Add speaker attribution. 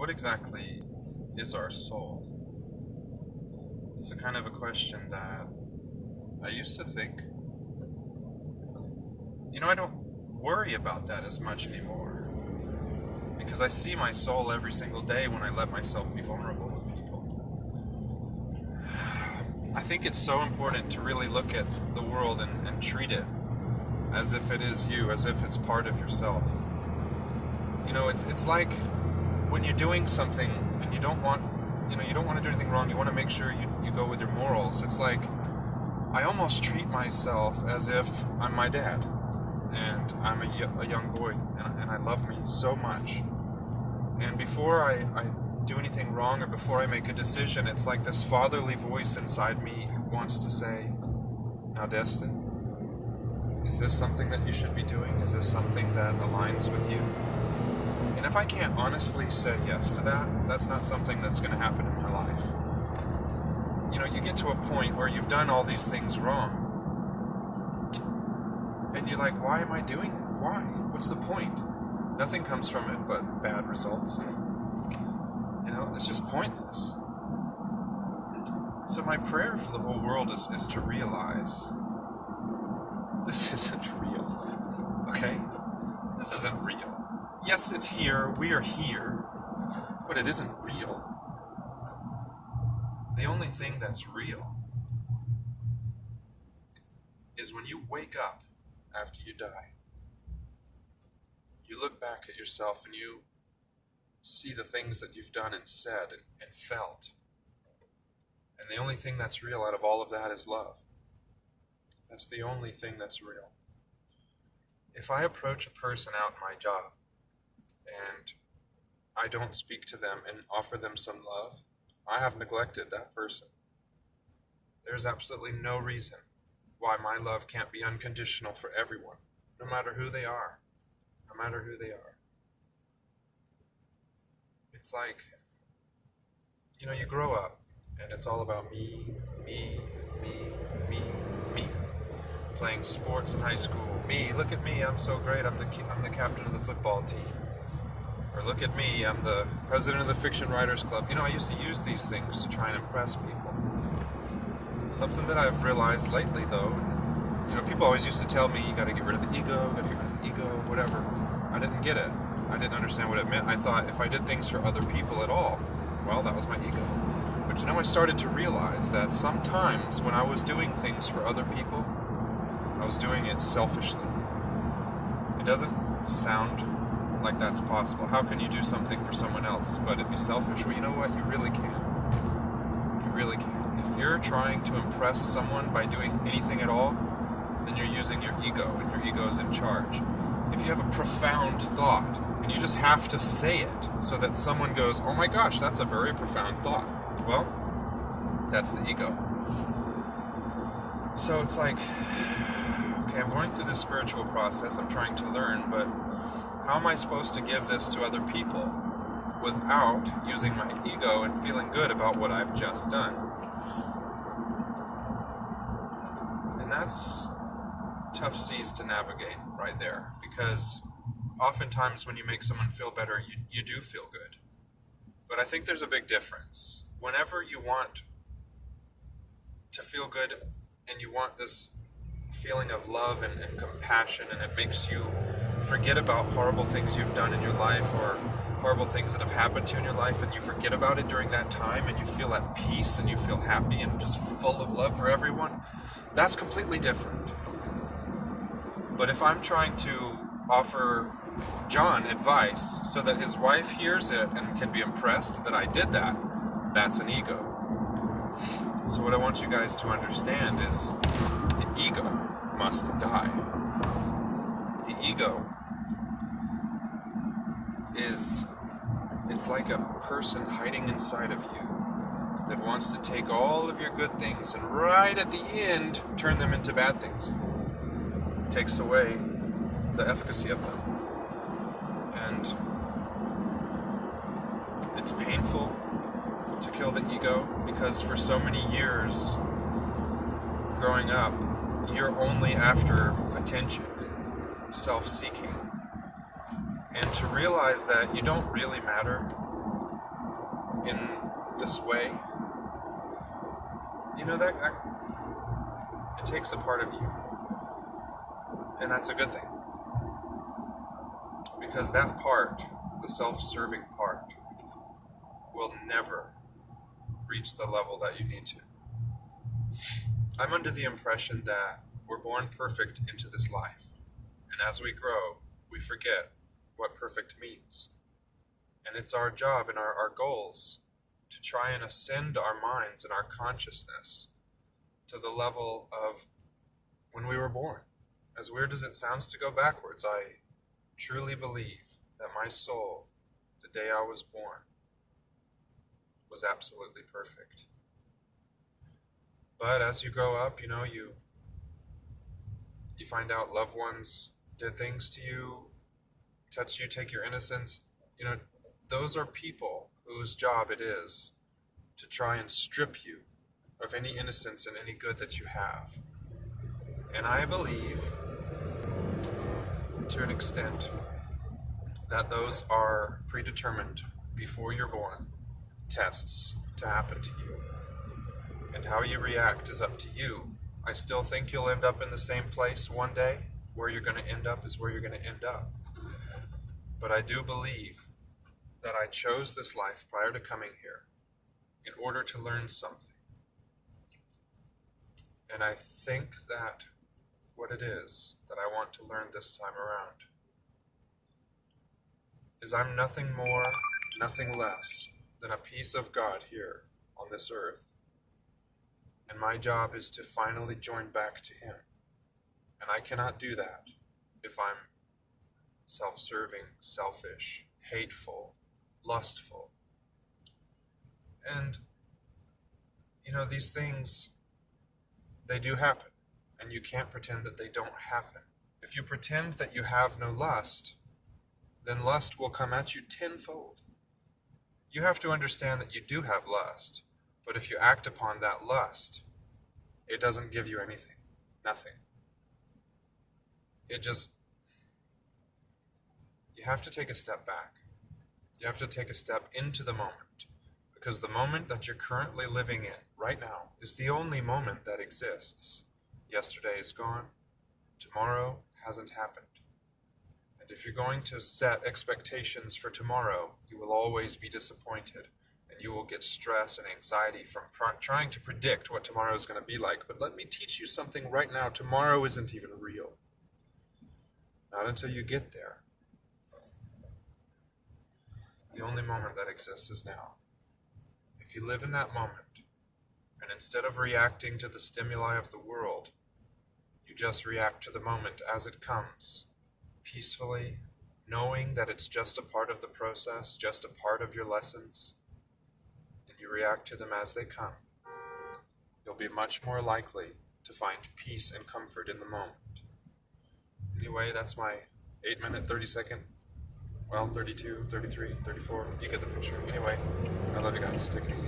Speaker 1: What exactly is our soul? It's a kind of a question that I used to think. I don't worry about that as much anymore because I see my soul every single day when I let myself be vulnerable with people. I think it's so important to really look at the world and treat it as if it is you, as if it's part of yourself. It's like when you're doing something and you don't want to do anything wrong, you want to make sure you go with your morals. It's like I almost treat myself as if I'm my dad and I'm a young boy and I love me so much. And before I do anything wrong or before I make a decision, it's like this fatherly voice inside me wants to say, "Now, Destin, is this something that you should be doing? Is this something that aligns with you?" And if I can't honestly say yes to that, that's not something that's going to happen in my life. You get to a point where you've done all these things wrong. And you're like, why am I doing it? Why? What's the point? Nothing comes from it but bad results. It's just pointless. So my prayer for the whole world is to realize this isn't real. Okay? This isn't real. Yes, it's here. We are here. But it isn't real. The only thing that's real is when you wake up after you die. You look back at yourself and you see the things that you've done and said and felt. And the only thing that's real out of all of that is love. That's the only thing that's real. If I approach a person out in my job and I don't speak to them and offer them some love, I have neglected that person. There's absolutely no reason why my love can't be unconditional for everyone, no matter who they are. No matter who they are. It's like, you grow up and it's all about me, me, me, me, me. Playing sports in high school. Me, look at me, I'm so great, I'm the captain of the football team. Or look at me, I'm the president of the Fiction Writers Club. I used to use these things to try and impress people. Something that I've realized lately, though, people always used to tell me, you gotta get rid of the ego, whatever. I didn't get it. I didn't understand what it meant. I thought if I did things for other people at all, well, that was my ego. But I started to realize that sometimes when I was doing things for other people, I was doing it selfishly. It doesn't sound like that's possible. How can you do something for someone else but it be selfish? Well, you know what? You really can. You really can. If you're trying to impress someone by doing anything at all, then you're using your ego, and your ego is in charge. If you have a profound thought, and you just have to say it so that someone goes, "Oh my gosh, that's a very profound thought." Well, that's the ego. So it's like, okay, I'm going through this spiritual process, I'm trying to learn, but how am I supposed to give this to other people without using my ego and feeling good about what I've just done? And that's tough seas to navigate right there, because oftentimes when you make someone feel better, you do feel good. But I think there's a big difference. Whenever you want to feel good and you want this feeling of love and compassion, and it makes you forget about horrible things you've done in your life or horrible things that have happened to you in your life, and you forget about it during that time and you feel at peace and you feel happy and just full of love for everyone, that's completely different. But if I'm trying to offer John advice so that his wife hears it and can be impressed that I did that, that's an ego. So what I want you guys to understand is the ego must die. The ego it's like a person hiding inside of you that wants to take all of your good things and right at the end turn them into bad things. It takes away the efficacy of them. And it's painful to kill the ego, because for so many years growing up, you're only after attention, self-seeking. And to realize that you don't really matter, in this way, that it takes a part of you. And that's a good thing. Because that part, the self-serving part, will never reach the level that you need to. I'm under the impression that we're born perfect into this life. And as we grow, we forget what perfect means. And it's our job and our goals to try and ascend our minds and our consciousness to the level of when we were born. As weird as it sounds to go backwards, I truly believe that my soul, the day I was born, was absolutely perfect. But as you grow up, you find out loved ones did things to you, touch you, take your innocence. Those are people whose job it is to try and strip you of any innocence and any good that you have. And I believe, to an extent, that those are predetermined before you're born tests to happen to you. And how you react is up to you. I still think you'll end up in the same place one day. Where you're going to end up is where you're going to end up. But I do believe that I chose this life prior to coming here in order to learn something. And I think that what it is that I want to learn this time around is I'm nothing more, nothing less than a piece of God here on this earth. And my job is to finally join back to Him. And I cannot do that if I'm self-serving, selfish, hateful, lustful. And, these things, they do happen. And you can't pretend that they don't happen. If you pretend that you have no lust, then lust will come at you tenfold. You have to understand that you do have lust. But if you act upon that lust, it doesn't give you anything. Nothing. You have to take a step back. You have to take a step into the moment. Because the moment that you're currently living in right now is the only moment that exists. Yesterday is gone. Tomorrow hasn't happened. And if you're going to set expectations for tomorrow, you will always be disappointed. And you will get stress and anxiety from trying to predict what tomorrow is going to be like. But let me teach you something right now. Tomorrow isn't even real. Not until you get there. The only moment that exists is now. If you live in that moment, and instead of reacting to the stimuli of the world, you just react to the moment as it comes, peacefully, knowing that it's just a part of the process, just a part of your lessons, and you react to them as they come, you'll be much more likely to find peace and comfort in the moment. Anyway, that's my 8-minute, 30-second, 32, 33, 34, you get the picture. Anyway, I love you guys. Take it easy.